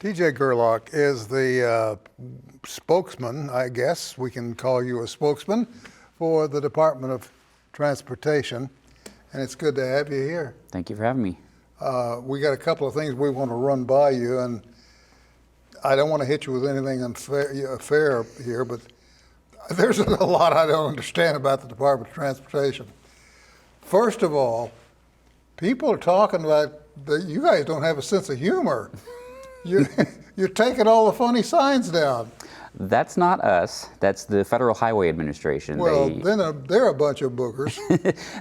DJ Gerlach is the spokesman, I guess we can call you a spokesman, for the Department of Transportation, and it's good to have you here. Thank you for having me. We got a couple of things we want to run by you, and I don't want to hit you with anything unfair here, but there's a lot I don't understand about the Department of Transportation. First of all, people are talking about that you guys don't have a sense of humor. You're taking all the funny signs down. That's not us. That's the Federal Highway Administration. Well, then they're a bunch of boogers.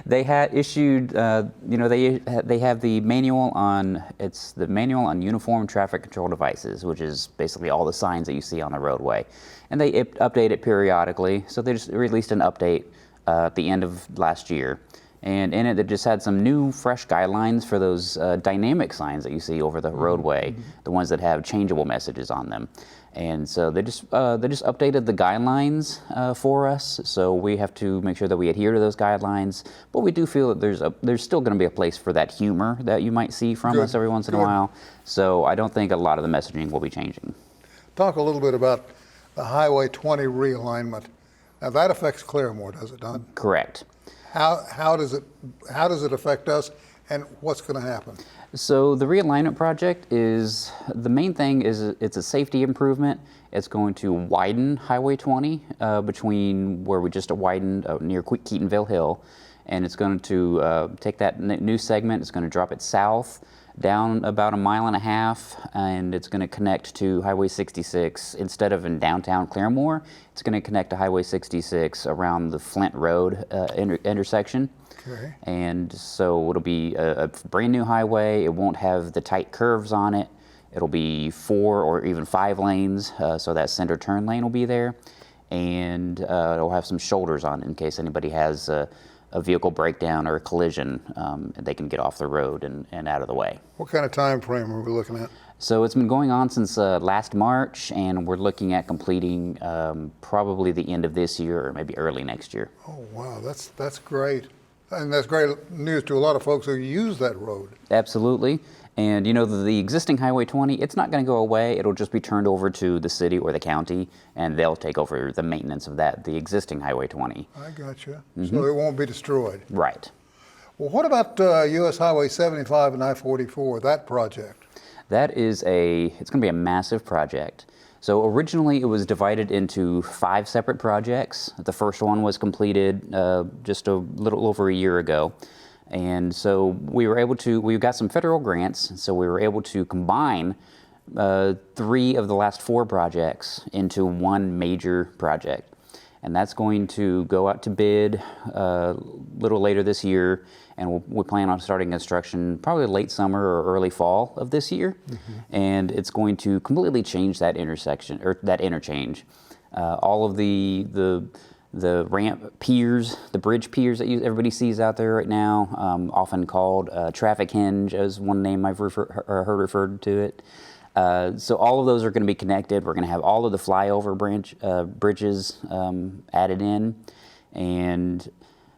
They had issued, they have the manual on, it's the manual on uniform traffic control devices, which is basically all the signs that you see on the roadway. And they update it periodically. So they just released an update at the end of last year. And in it, they just had some new, fresh guidelines for those dynamic signs that you see over the roadway, the ones that have changeable messages on them. And so they just updated the guidelines for us. So we have to make sure that we adhere to those guidelines. But we do feel that there's still going to be a place for that humor that you might see from us every once in a while. So I don't think a lot of the messaging will be changing. Talk a little bit about the Highway 20 realignment. Now that affects Claremore, does it not? Correct. How does it affect us, and what's going to happen? So the realignment project is, the main thing is it's a safety improvement. It's going to widen Highway 20 between where we just widened near Keatonville Hill, and it's going to take that new segment, it's going to drop it south down about 1.5 miles, and it's going to connect to Highway 66. Instead of in downtown Claremore, it's going to connect to Highway 66 around the Flint Road intersection. Okay. And so it'll be a brand new highway. It won't have the tight curves on it. It'll be 4 or even 5 lanes, so that center turn lane will be there. And it'll have some shoulders on it in case anybody has a vehicle breakdown or a collision, they can get off the road and out of the way. What kind of time frame are we looking at? So it's been going on since last March, and we're looking at completing probably the end of this year or maybe early next year. Oh wow, that's great. And that's great news to a lot of folks who use that road. Absolutely. And you know, the existing Highway 20, it's not going to go away. It'll just be turned over to the city or the county, and they'll take over the maintenance of the existing Highway 20. I gotcha. So it won't be destroyed. Right. Well, what about U.S. Highway 75 and I-44, that project? That is it's going to be a massive project. So originally it was divided into 5 separate projects. The first one was completed just a little over a year ago. And so we got some federal grants, so we were able to combine 3 of the last 4 projects into one major project. And that's going to go out to bid a little later this year, and we plan on starting construction probably late summer or early fall of this year. And it's going to completely change that intersection, or that interchange. All of the ramp piers, the bridge piers that everybody sees out there right now, often called traffic hinge as one name I've heard referred to it. So all of those are going to be connected. We're going to have all of the flyover bridges added in, and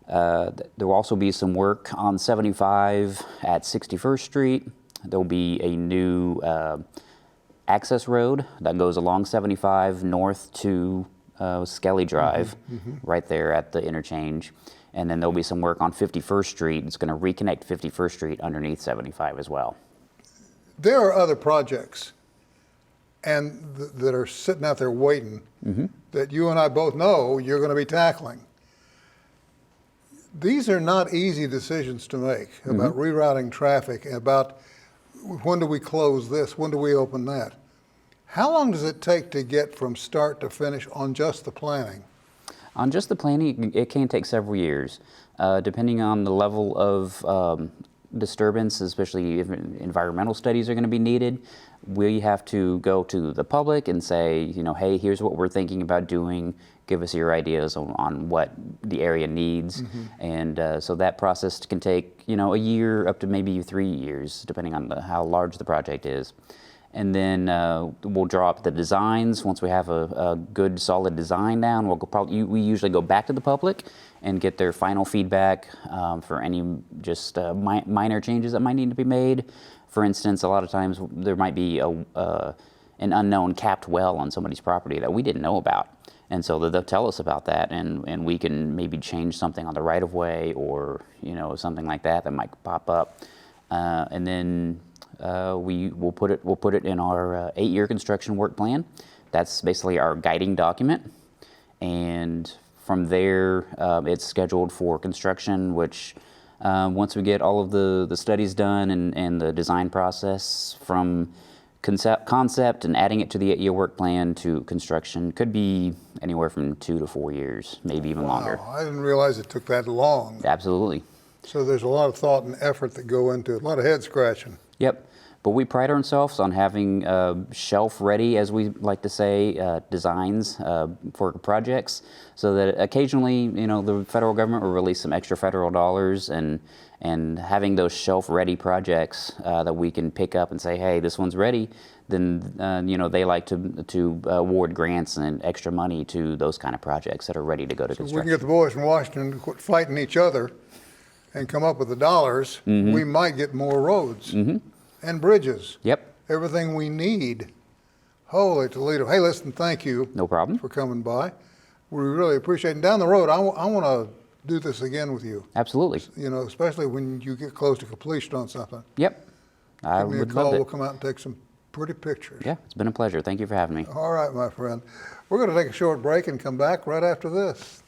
there will also be some work on 75 at 61st Street. There will be a new access road that goes along 75 north to Skelly Drive, right there at the interchange. And then there'll be some work on 51st Street. It's going to reconnect 51st Street underneath 75 as well. There are other projects and that are sitting out there waiting that you and I both know you're going to be tackling. These are not easy decisions to make about rerouting traffic, about when do we close this, when do we open that. How long does it take to get from start to finish on just the planning? On just the planning, it can take several years, depending on the level of disturbance, especially if environmental studies are going to be needed. We have to go to the public and say, you know, hey, here's what we're thinking about doing. Give us your ideas on what the area needs. And so that process can take, you know, a year up to maybe 3 years, depending on how large the project is. And then we'll draw up the designs. Once we have a good, solid design down, we usually go back to the public and get their final feedback for any just minor changes that might need to be made. For instance, a lot of times there might be an unknown capped well on somebody's property that we didn't know about. And so they'll tell us about that, and we can maybe change something on the right of way, or something like that might pop up, and then we'll put it in our 8-year construction work plan. That's basically our guiding document, and from there it's scheduled for construction, which once we get all of the studies done and the design process from concept and adding it to the 8-year work plan to construction could be anywhere from 2 to 4 years, maybe even longer. I didn't realize it took that long. Absolutely. So there's a lot of thought and effort that go into it, a lot of head scratching. Yep. But we pride ourselves on having shelf-ready, as we like to say, designs for projects, so that occasionally, the federal government will release some extra federal dollars, and having those shelf-ready projects that we can pick up and say, hey, this one's ready, then they like to award grants and extra money to those kind of projects that are ready to go to So we construction. can get the boys from Washington to quit fighting each other and come up with the dollars. We might get more roads and bridges. Yep. Everything we need. Holy Toledo. Hey, listen, thank you. No problem. For coming by. We really appreciate it. And down the road, I want to do this again with you. Absolutely. Especially when you get close to completion on something. Yep. I Give me a would call. love it. We'll come out and take some pretty pictures. Yeah, it's been a pleasure. Thank you for having me. All right, my friend. We're going to take a short break and come back right after this.